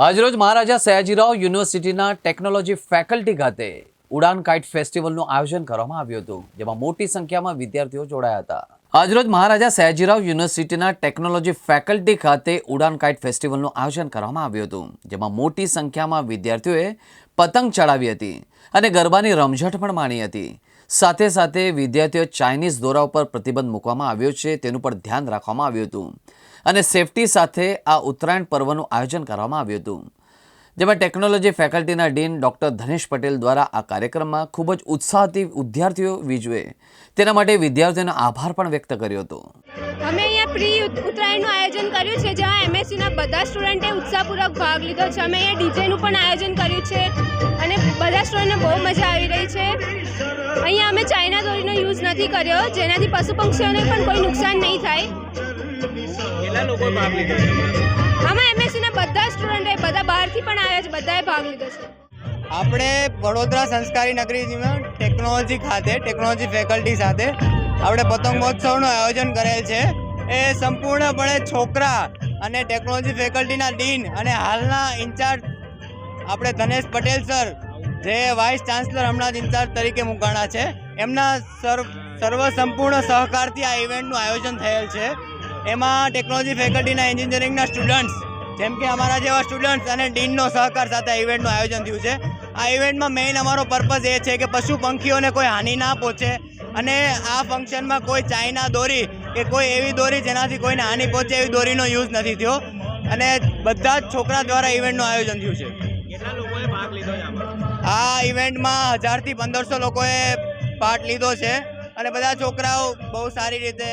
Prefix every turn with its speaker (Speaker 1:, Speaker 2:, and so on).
Speaker 1: આજરોજ મહારાજા સયાજીરાવ યુનિવર્સિટીના technology faculty ખાતે ઉડાન કાઇટ ફેસ્ટિવલનું આયોજન કરવામાં આવ્યું હતું, જેમાં મોટી સંખ્યામાં વિદ્યાર્થીઓ જોડાયા હતા. આજરોજ મહારાજા સયાજીરાવ યુનિવર્સિટીના ટેકનોલોજી ફેકલ્ટી ખાતે ઉડાન કાઇટ ફેસ્ટિવલનું આયોજન કરવામાં આવ્યું હતું, જેમાં મોટી સંખ્યામાં વિદ્યાર્થીઓએ પતંગ ચડાવી હતી અને ગરબાની રમઝટ પણ માણી હતી. સાથે સાથે વિદ્યાર્થીઓ ચાઇનીઝ દોરા ઉપર પ્રતિબંધ મૂકવામાં આવ્યો છે તેનું પણ ધ્યાન રાખવામાં આવ્યું હતું અને સેફટી સાથે આ ઉત્તરાયણ પર્વનું આયોજન કરવામાં આવ્યું હતું, જેમાં ટેકનોલોજી ફેકલ્ટીના ડીન ડૉક્ટર ધનેશ પટેલ દ્વારા આ કાર્યક્રમમાં ખૂબ જ ઉત્સાહથી વિદ્યાર્થીઓ વિજવે તેના માટે વિદ્યાર્થીઓનો આભાર પણ વ્યક્ત કર્યો હતો.
Speaker 2: અમે અહીંયા પ્રી ઉત્તરાયણનું આયોજન કર્યું છે, જ્યાં એમએસસીના બધા સ્ટુડન્ટે ઉત્સાહપૂર્વક ભાગ લીધો છે. અમે અહીંયા ડીજેનું પણ આયોજન કર્યું છે અને બધા સ્ટુડન્ટને બહુ મજા આવી રહી છે. અહીંયા અમે ચાઇના દોરીનો યુઝ નથી કર્યો, જેનાથી પશુ પક્ષીઓને પણ કોઈ નુકસાન નહીં થાય.
Speaker 3: કેટલા લોકો ભાગ લીધો છે?
Speaker 2: આમાં એમએસસીના બધા સ્ટુડન્ટે, બધા બહારથી પણ આવ્યા છે, બધાએ ભાગ લીધો છે.
Speaker 4: આપણે વડોદરા સંસ્કારી નગરીમાં ટેકનોલોજી ફેકલ્ટી સાથે આપણે પતંગ મહોત્સવનું આયોજન કરેલ છે. એ સંપૂર્ણપણે છોકરા અને ટેકનોલોજી ફેકલ્ટીના ડીન અને હાલના ઇન્ચાર્જ આપણે ધનેશ પટેલ સર, જે વાઇસ ચાન્સલર હમણાં જ ઇન્ચાર્જ તરીકે મુકાણા છે, એમના સર્વ સંપૂર્ણ સહકારથી આ ઇવેન્ટનું આયોજન થયેલ છે. એમાં ટેકનોલોજી ફેકલ્ટીના એન્જિનિયરિંગના સ્ટુડન્ટ્સ, જેમ કે અમારા જેવા સ્ટુડન્ટ્સ અને ડીનનો સહકાર સાથે આ ઇવેન્ટનું આયોજન થયું છે. આ ઇવેન્ટમાં મેઇન અમારો પર્પઝ એ છે કે પશુ પંખીઓને કોઈ હાનિ ના પહોંચે અને આ ફંક્શનમાં કોઈ ચાઇના દોરી કે કોઈ એવી દોરી જેનાથી કોઈને હાનિ પહોંચે એવી દોરીનો યુઝ નથી થયો અને બધા જ છોકરા દ્વારા ઇવેન્ટનું આયોજન થયું છે.
Speaker 3: કેટલા લોકોએ ભાગ લીધો છે આમાં?
Speaker 4: આ ઇવેન્ટમાં 1000 થી 1500 લોકોએ પાર્ટ લીધો છે અને બધા છોકરાઓ બહુ સારી રીતે